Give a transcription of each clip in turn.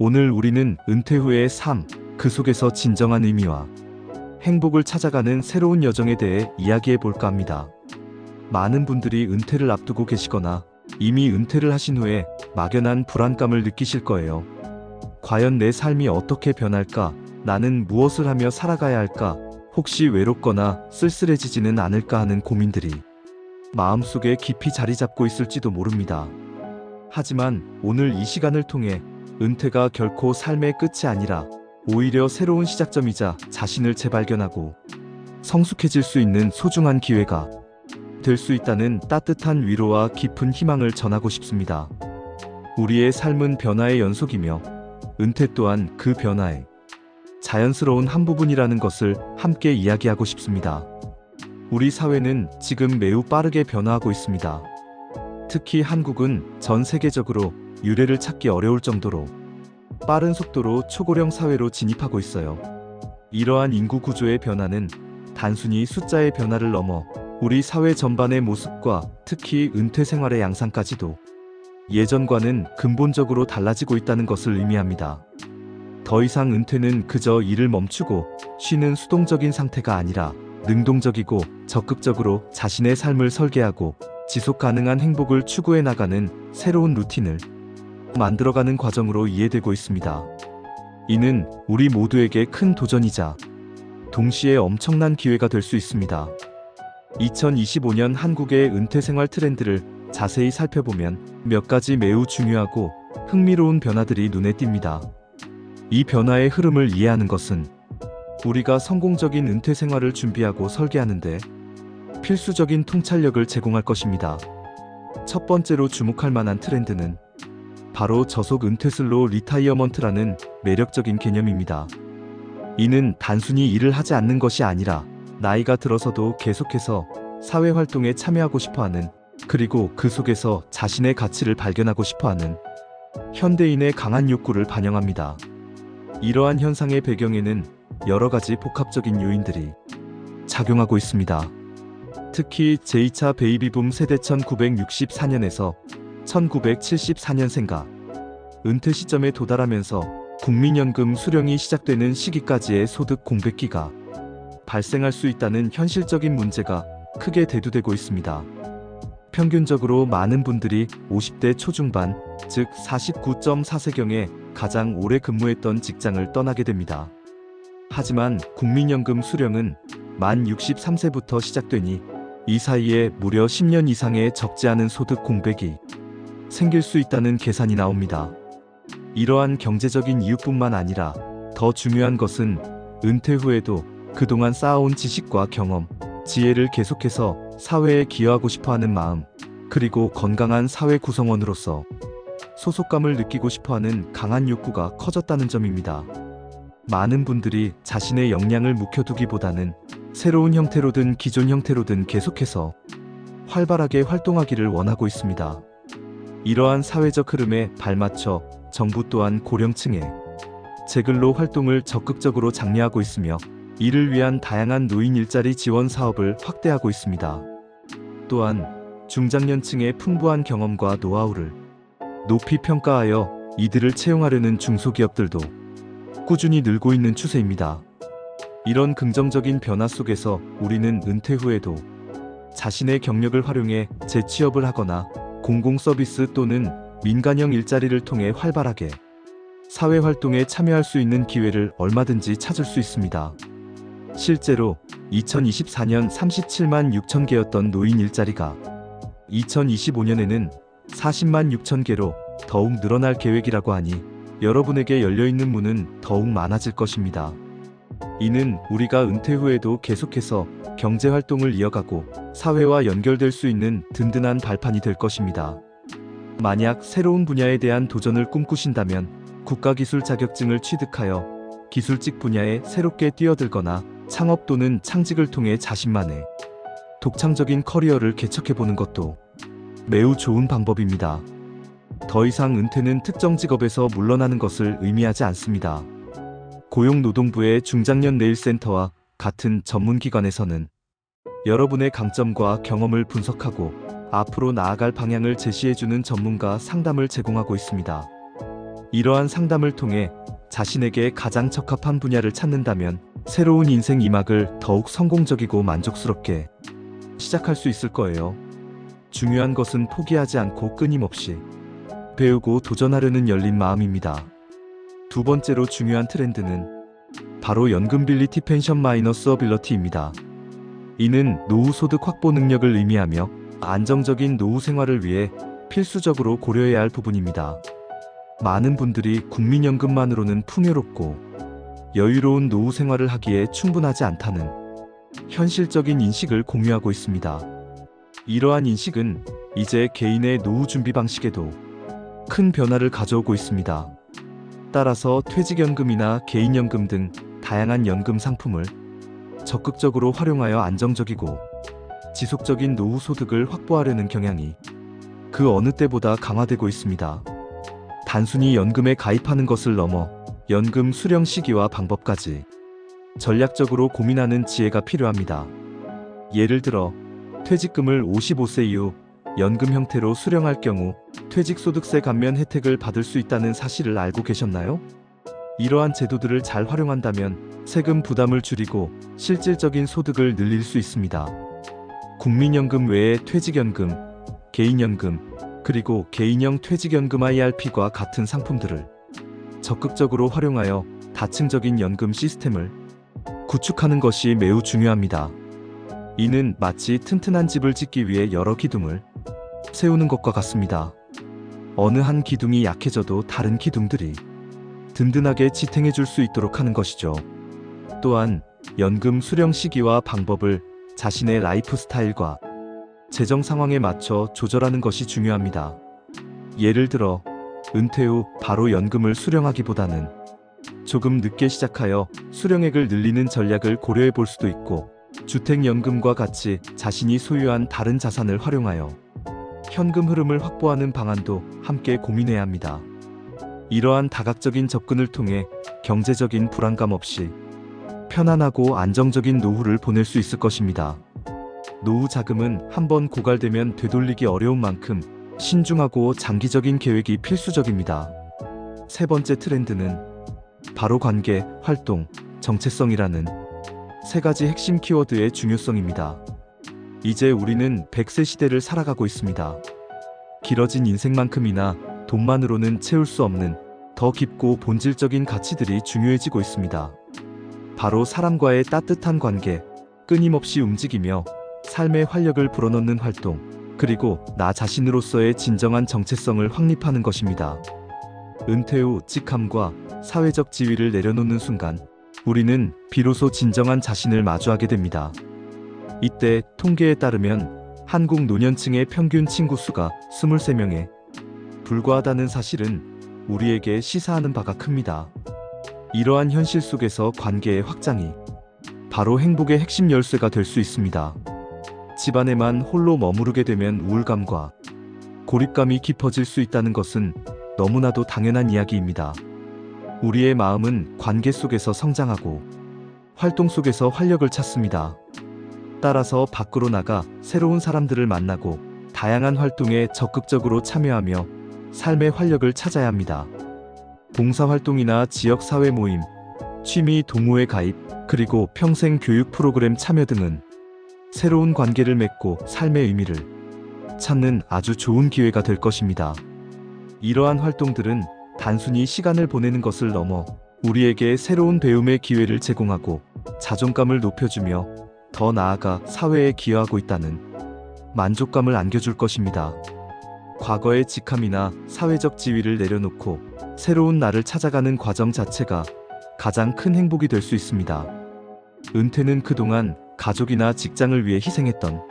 오늘 우리는 은퇴 후의 삶, 그 속에서 진정한 의미와 행복을 찾아가는 새로운 여정에 대해 이야기해 볼까 합니다. 많은 분들이 은퇴를 앞두고 계시거나 이미 은퇴를 하신 후에 막연한 불안감을 느끼실 거예요. 과연 내 삶이 어떻게 변할까? 나는 무엇을 하며 살아가야 할까? 혹시 외롭거나 쓸쓸해지지는 않을까 하는 고민들이 마음속에 깊이 자리 잡고 있을지도 모릅니다. 하지만 오늘 이 시간을 통해 은퇴가 결코 삶의 끝이 아니라 오히려 새로운 시작점이자 자신을 재발견하고 성숙해질 수 있는 소중한 기회가 될 수 있다는 따뜻한 위로와 깊은 희망을 전하고 싶습니다. 우리의 삶은 변화의 연속이며 은퇴 또한 그 변화의 자연스러운 한 부분이라는 것을 함께 이야기하고 싶습니다. 우리 사회는 지금 매우 빠르게 변화하고 있습니다. 특히 한국은 전 세계적으로 유례를 찾기 어려울 정도로 빠른 속도로 초고령 사회로 진입하고 있어요. 이러한 인구 구조의 변화는 단순히 숫자의 변화를 넘어 우리 사회 전반의 모습과 특히 은퇴 생활의 양상까지도 예전과는 근본적으로 달라지고 있다는 것을 의미합니다. 더 이상 은퇴는 그저 일을 멈추고 쉬는 수동적인 상태가 아니라 능동적이고 적극적으로 자신의 삶을 설계하고 지속 가능한 행복을 추구해 나가는 새로운 루틴을 만들어가는 과정으로 이해되고 있습니다. 이는 우리 모두에게 큰 도전이자 동시에 엄청난 기회가 될 수 있습니다. 2025년 한국의 은퇴 생활 트렌드를 자세히 살펴보면 몇 가지 매우 중요하고 흥미로운 변화들이 눈에 띕니다. 이 변화의 흐름을 이해하는 것은 우리가 성공적인 은퇴 생활을 준비하고 설계하는데 필수적인 통찰력을 제공할 것입니다. 첫 번째로 주목할 만한 트렌드는 바로 저속 은퇴 슬로우 리타이어먼트라는 매력적인 개념입니다. 이는 단순히 일을 하지 않는 것이 아니라 나이가 들어서도 계속해서 사회활동에 참여하고 싶어하는, 그리고 그 속에서 자신의 가치를 발견하고 싶어하는 현대인의 강한 욕구를 반영합니다. 이러한 현상의 배경에는 여러 가지 복합적인 요인들이 작용하고 있습니다. 특히 제2차 베이비붐 세대 1964년에서 1974년생가 은퇴 시점에 도달하면서 국민연금 수령이 시작되는 시기까지의 소득 공백기가 발생할 수 있다는 현실적인 문제가 크게 대두되고 있습니다. 평균적으로 많은 분들이 50대 초중반, 즉 49.4세경에 가장 오래 근무했던 직장을 떠나게 됩니다. 하지만 국민연금 수령은 만 63세부터 시작되니 이 사이에 무려 10년 이상의 적지 않은 소득 공백이 생길 수 있다는 계산이 나옵니다. 이러한 경제적인 이유뿐만 아니라 더 중요한 것은 은퇴 후에도 그동안 쌓아온 지식과 경험, 지혜를 계속해서 사회에 기여하고 싶어하는 마음, 그리고 건강한 사회 구성원으로서 소속감을 느끼고 싶어하는 강한 욕구가 커졌다는 점입니다. 많은 분들이 자신의 역량을 묵혀두기보다는 새로운 형태로든 기존 형태로든 계속해서 활발하게 활동하기를 원하고 있습니다. 이러한 사회적 흐름에 발맞춰 정부 또한 고령층의 재근로 활동을 적극적으로 장려하고 있으며 이를 위한 다양한 노인 일자리 지원 사업을 확대하고 있습니다. 또한 중장년층의 풍부한 경험과 노하우를 높이 평가하여 이들을 채용하려는 중소기업들도 꾸준히 늘고 있는 추세입니다. 이런 긍정적인 변화 속에서 우리는 은퇴 후에도 자신의 경력을 활용해 재취업을 하거나 공공서비스 또는 민간형 일자리를 통해 활발하게 사회활동에 참여할 수 있는 기회를 얼마든지 찾을 수 있습니다. 실제로 2024년 37만 6천 개였던 노인 일자리가 2025년에는 40만 6천 개로 더욱 늘어날 계획이라고 하니 여러분에게 열려있는 문은 더욱 많아질 것입니다. 이는 우리가 은퇴 후에도 계속해서 경제활동을 이어가고 사회와 연결될 수 있는 든든한 발판이 될 것입니다. 만약 새로운 분야에 대한 도전을 꿈꾸신다면 국가기술 자격증을 취득하여 기술직 분야에 새롭게 뛰어들거나 창업 또는 창직을 통해 자신만의 독창적인 커리어를 개척해보는 것도 매우 좋은 방법입니다. 더 이상 은퇴는 특정 직업에서 물러나는 것을 의미하지 않습니다. 고용노동부의 중장년 네일센터와 같은 전문기관에서는 여러분의 강점과 경험을 분석하고 앞으로 나아갈 방향을 제시해주는 전문가 상담을 제공하고 있습니다. 이러한 상담을 통해 자신에게 가장 적합한 분야를 찾는다면 새로운 인생 2막을 더욱 성공적이고 만족스럽게 시작할 수 있을 거예요. 중요한 것은 포기하지 않고 끊임없이 배우고 도전하려는 열린 마음입니다. 두 번째로 중요한 트렌드는 바로 연금빌리티 펜션 마이너스 어빌러티입니다. 이는 노후 소득 확보 능력을 의미하며 안정적인 노후 생활을 위해 필수적으로 고려해야 할 부분입니다. 많은 분들이 국민연금만으로는 풍요롭고 여유로운 노후 생활을 하기에 충분하지 않다는 현실적인 인식을 공유하고 있습니다. 이러한 인식은 이제 개인의 노후 준비 방식에도 큰 변화를 가져오고 있습니다. 따라서 퇴직연금이나 개인연금 등 다양한 연금 상품을 적극적으로 활용하여 안정적이고 지속적인 노후 소득을 확보하려는 경향이 그 어느 때보다 강화되고 있습니다. 단순히 연금에 가입하는 것을 넘어 연금 수령 시기와 방법까지 전략적으로 고민하는 지혜가 필요합니다. 예를 들어 퇴직금을 55세 이후 연금 형태로 수령할 경우 퇴직소득세 감면 혜택을 받을 수 있다는 사실을 알고 계셨나요? 이러한 제도들을 잘 활용한다면 세금 부담을 줄이고 실질적인 소득을 늘릴 수 있습니다. 국민연금 외에 퇴직연금, 개인연금, 그리고 개인형 퇴직연금 IRP과 같은 상품들을 적극적으로 활용하여 다층적인 연금 시스템을 구축하는 것이 매우 중요합니다. 이는 마치 튼튼한 집을 짓기 위해 여러 기둥을 세우는 것과 같습니다. 어느 한 기둥이 약해져도 다른 기둥들이 든든하게 지탱해 줄 수 있도록 하는 것이죠. 또한 연금 수령 시기와 방법을 자신의 라이프 스타일과 재정 상황에 맞춰 조절하는 것이 중요합니다. 예를 들어 은퇴 후 바로 연금을 수령하기보다는 조금 늦게 시작하여 수령액을 늘리는 전략을 고려해 볼 수도 있고, 주택연금과 같이 자신이 소유한 다른 자산을 활용하여 현금 흐름을 확보하는 방안도 함께 고민해야 합니다. 이러한 다각적인 접근을 통해 경제적인 불안감 없이 편안하고 안정적인 노후를 보낼 수 있을 것입니다. 노후 자금은 한번 고갈되면 되돌리기 어려운 만큼 신중하고 장기적인 계획이 필수적입니다. 세 번째 트렌드는 바로 관계, 활동, 정체성이라는 세 가지 핵심 키워드의 중요성입니다. 이제 우리는 100세 시대를 살아가고 있습니다. 길어진 인생만큼이나 돈만으로는 채울 수 없는 더 깊고 본질적인 가치들이 중요해지고 있습니다. 바로 사람과의 따뜻한 관계, 끊임없이 움직이며 삶의 활력을 불어넣는 활동, 그리고 나 자신으로서의 진정한 정체성을 확립하는 것입니다. 은퇴 후 직함과 사회적 지위를 내려놓는 순간 우리는 비로소 진정한 자신을 마주하게 됩니다. 이때 통계에 따르면 한국 노년층의 평균 친구 수가 23명에 불과하다는 사실은 우리에게 시사하는 바가 큽니다. 이러한 현실 속에서 관계의 확장이 바로 행복의 핵심 열쇠가 될 수 있습니다. 집안에만 홀로 머무르게 되면 우울감과 고립감이 깊어질 수 있다는 것은 너무나도 당연한 이야기입니다. 우리의 마음은 관계 속에서 성장하고 활동 속에서 활력을 찾습니다. 따라서 밖으로 나가 새로운 사람들을 만나고 다양한 활동에 적극적으로 참여하며 삶의 활력을 찾아야 합니다. 봉사활동이나 지역사회 모임, 취미 동호회 가입, 그리고 평생 교육 프로그램 참여 등은 새로운 관계를 맺고 삶의 의미를 찾는 아주 좋은 기회가 될 것입니다. 이러한 활동들은 단순히 시간을 보내는 것을 넘어 우리에게 새로운 배움의 기회를 제공하고 자존감을 높여주며 더 나아가 사회에 기여하고 있다는 만족감을 안겨줄 것입니다. 과거의 직함이나 사회적 지위를 내려놓고 새로운 나를 찾아가는 과정 자체가 가장 큰 행복이 될 수 있습니다. 은퇴는 그동안 가족이나 직장을 위해 희생했던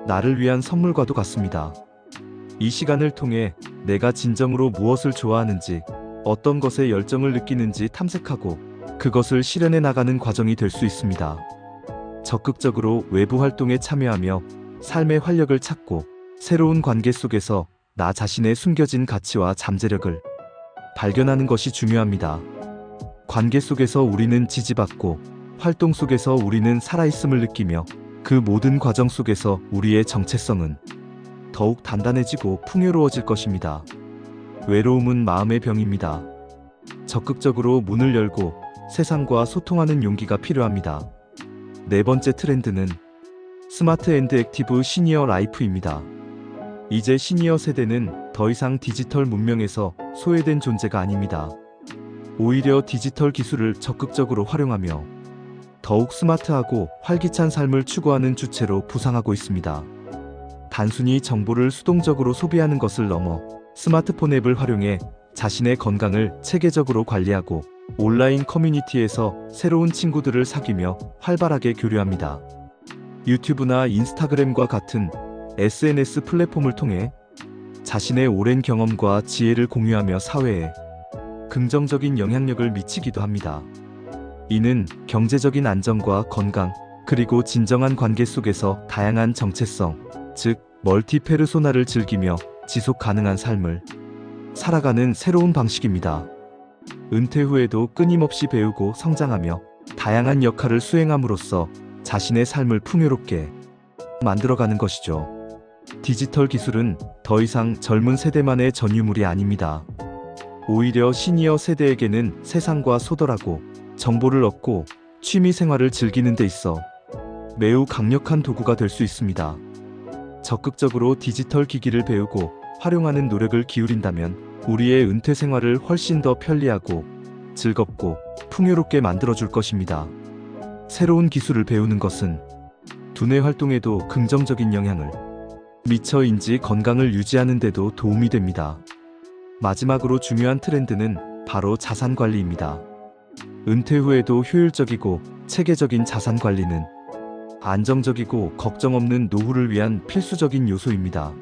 나를 위한 선물과도 같습니다. 이 시간을 통해 내가 진정으로 무엇을 좋아하는지, 어떤 것에 열정을 느끼는지 탐색하고 그것을 실현해 나가는 과정이 될 수 있습니다. 적극적으로 외부 활동에 참여하며 삶의 활력을 찾고 새로운 관계 속에서 나 자신의 숨겨진 가치와 잠재력을 발견하는 것이 중요합니다. 관계 속에서 우리는 지지받고 활동 속에서 우리는 살아있음을 느끼며 그 모든 과정 속에서 우리의 정체성은 더욱 단단해지고 풍요로워질 것입니다. 외로움은 마음의 병입니다. 적극적으로 문을 열고 세상과 소통하는 용기가 필요합니다. 네 번째 트렌드는 스마트 앤드 액티브 시니어 라이프입니다. 이제 시니어 세대는 더 이상 디지털 문명에서 소외된 존재가 아닙니다. 오히려 디지털 기술을 적극적으로 활용하며 더욱 스마트하고 활기찬 삶을 추구하는 주체로 부상하고 있습니다. 단순히 정보를 수동적으로 소비하는 것을 넘어 스마트폰 앱을 활용해 자신의 건강을 체계적으로 관리하고 온라인 커뮤니티에서 새로운 친구들을 사귀며 활발하게 교류합니다. 유튜브나 인스타그램과 같은 SNS 플랫폼을 통해 자신의 오랜 경험과 지혜를 공유하며 사회에 긍정적인 영향력을 미치기도 합니다. 이는 경제적인 안정과 건강, 그리고 진정한 관계 속에서 다양한 정체성, 즉 멀티페르소나를 즐기며 지속 가능한 삶을 살아가는 새로운 방식입니다. 은퇴 후에도 끊임없이 배우고 성장하며 다양한 역할을 수행함으로써 자신의 삶을 풍요롭게 만들어가는 것이죠. 디지털 기술은 더 이상 젊은 세대만의 전유물이 아닙니다. 오히려 시니어 세대에게는 세상과 소통하고 정보를 얻고 취미 생활을 즐기는 데 있어 매우 강력한 도구가 될 수 있습니다. 적극적으로 디지털 기기를 배우고 활용하는 노력을 기울인다면 우리의 은퇴 생활을 훨씬 더 편리하고 즐겁고 풍요롭게 만들어줄 것입니다. 새로운 기술을 배우는 것은 두뇌 활동에도 긍정적인 영향을 미쳐 인지 건강을 유지하는 데도 도움이 됩니다. 마지막으로 중요한 트렌드는 바로 자산 관리입니다. 은퇴 후에도 효율적이고 체계적인 자산 관리는 안정적이고 걱정 없는 노후를 위한 필수적인 요소입니다.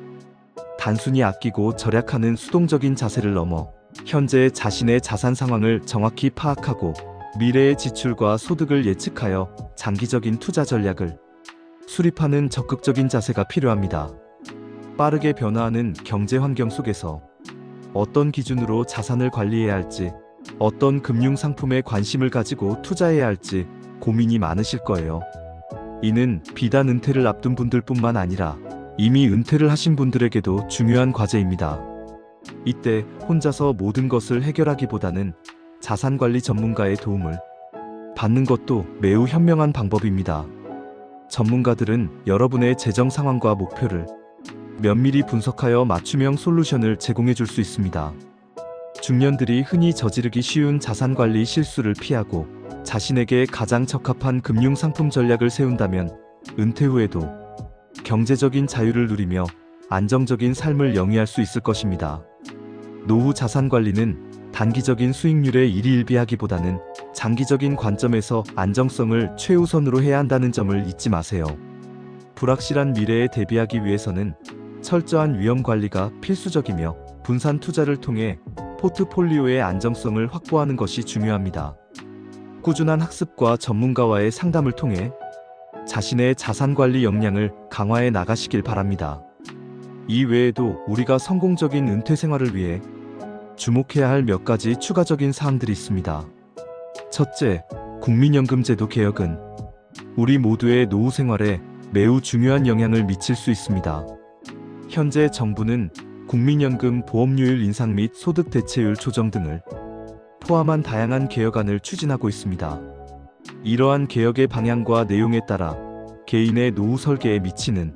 단순히 아끼고 절약하는 수동적인 자세를 넘어 현재 자신의 자산 상황을 정확히 파악하고 미래의 지출과 소득을 예측하여 장기적인 투자 전략을 수립하는 적극적인 자세가 필요합니다. 빠르게 변화하는 경제 환경 속에서 어떤 기준으로 자산을 관리해야 할지, 어떤 금융 상품에 관심을 가지고 투자해야 할지 고민이 많으실 거예요. 이는 비단 은퇴를 앞둔 분들뿐만 아니라 이미 은퇴를 하신 분들에게도 중요한 과제입니다. 이때 혼자서 모든 것을 해결하기보다는 자산관리 전문가의 도움을 받는 것도 매우 현명한 방법입니다. 전문가들은 여러분의 재정 상황과 목표를 면밀히 분석하여 맞춤형 솔루션을 제공해 줄 수 있습니다. 중년들이 흔히 저지르기 쉬운 자산관리 실수를 피하고 자신에게 가장 적합한 금융상품 전략을 세운다면 은퇴 후에도 경제적인 자유를 누리며 안정적인 삶을 영위할 수 있을 것입니다. 노후 자산관리는 단기적인 수익률에 일희일비하기보다는 장기적인 관점에서 안정성을 최우선으로 해야 한다는 점을 잊지 마세요. 불확실한 미래에 대비하기 위해서는 철저한 위험 관리가 필수적이며 분산 투자를 통해 포트폴리오의 안정성을 확보하는 것이 중요합니다. 꾸준한 학습과 전문가와의 상담을 통해 자신의 자산관리 역량을 강화해 나가시길 바랍니다. 이 외에도 우리가 성공적인 은퇴 생활을 위해 주목해야 할 몇 가지 추가적인 사항들이 있습니다. 첫째, 국민연금제도 개혁은 우리 모두의 노후 생활에 매우 중요한 영향을 미칠 수 있습니다. 현재 정부는 국민연금 보험료율 인상 및 소득 대체율 조정 등을 포함한 다양한 개혁안을 추진하고 있습니다. 이러한 개혁의 방향과 내용에 따라 개인의 노후 설계에 미치는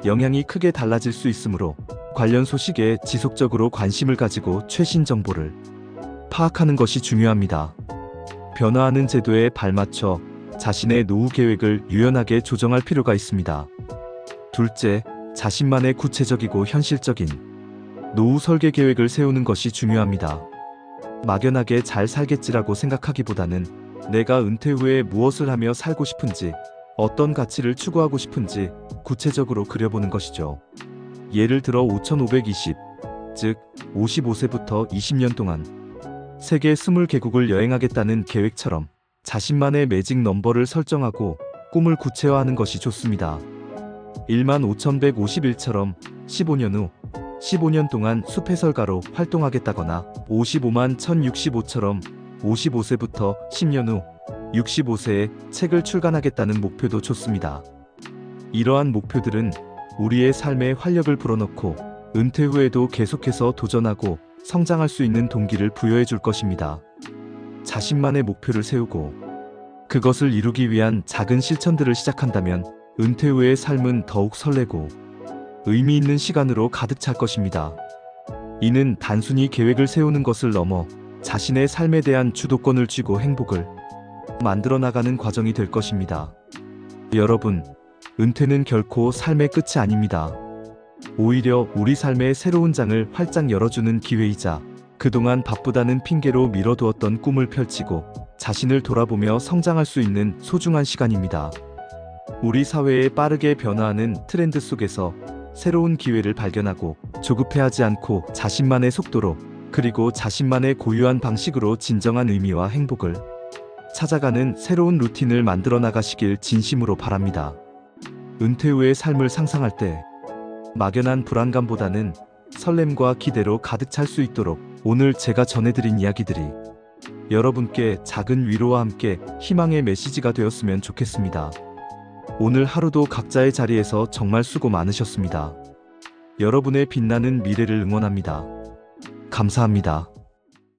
영향이 크게 달라질 수 있으므로 관련 소식에 지속적으로 관심을 가지고 최신 정보를 파악하는 것이 중요합니다. 변화하는 제도에 발맞춰 자신의 노후 계획을 유연하게 조정할 필요가 있습니다. 둘째, 자신만의 구체적이고 현실적인 노후 설계 계획을 세우는 것이 중요합니다. 막연하게 잘 살겠지라고 생각하기보다는 내가 은퇴 후에 무엇을 하며 살고 싶은지, 어떤 가치를 추구하고 싶은지 구체적으로 그려보는 것이죠. 예를 들어 5520, 즉 55세부터 20년 동안 세계 20개국을 여행하겠다는 계획처럼 자신만의 매직 넘버를 설정하고 꿈을 구체화하는 것이 좋습니다. 15,151처럼 15년 후 15년 동안 숲 해설가로 활동하겠다거나 551,065처럼 55세부터 10년 후 65세에 책을 출간하겠다는 목표도 좋습니다. 이러한 목표들은 우리의 삶에 활력을 불어넣고 은퇴 후에도 계속해서 도전하고 성장할 수 있는 동기를 부여해 줄 것입니다. 자신만의 목표를 세우고 그것을 이루기 위한 작은 실천들을 시작한다면 은퇴 후의 삶은 더욱 설레고 의미 있는 시간으로 가득 찰 것입니다. 이는 단순히 계획을 세우는 것을 넘어 자신의 삶에 대한 주도권을 쥐고 행복을 만들어 나가는 과정이 될 것입니다. 여러분, 은퇴는 결코 삶의 끝이 아닙니다. 오히려 우리 삶의 새로운 장을 활짝 열어주는 기회이자 그동안 바쁘다는 핑계로 미뤄두었던 꿈을 펼치고 자신을 돌아보며 성장할 수 있는 소중한 시간입니다. 우리 사회의 빠르게 변화하는 트렌드 속에서 새로운 기회를 발견하고 조급해하지 않고 자신만의 속도로 그리고 자신만의 고유한 방식으로 진정한 의미와 행복을 찾아가는 새로운 루틴을 만들어 나가시길 진심으로 바랍니다. 은퇴 후의 삶을 상상할 때 막연한 불안감보다는 설렘과 기대로 가득 찰 수 있도록 오늘 제가 전해드린 이야기들이 여러분께 작은 위로와 함께 희망의 메시지가 되었으면 좋겠습니다. 오늘 하루도 각자의 자리에서 정말 수고 많으셨습니다. 여러분의 빛나는 미래를 응원합니다. 감사합니다.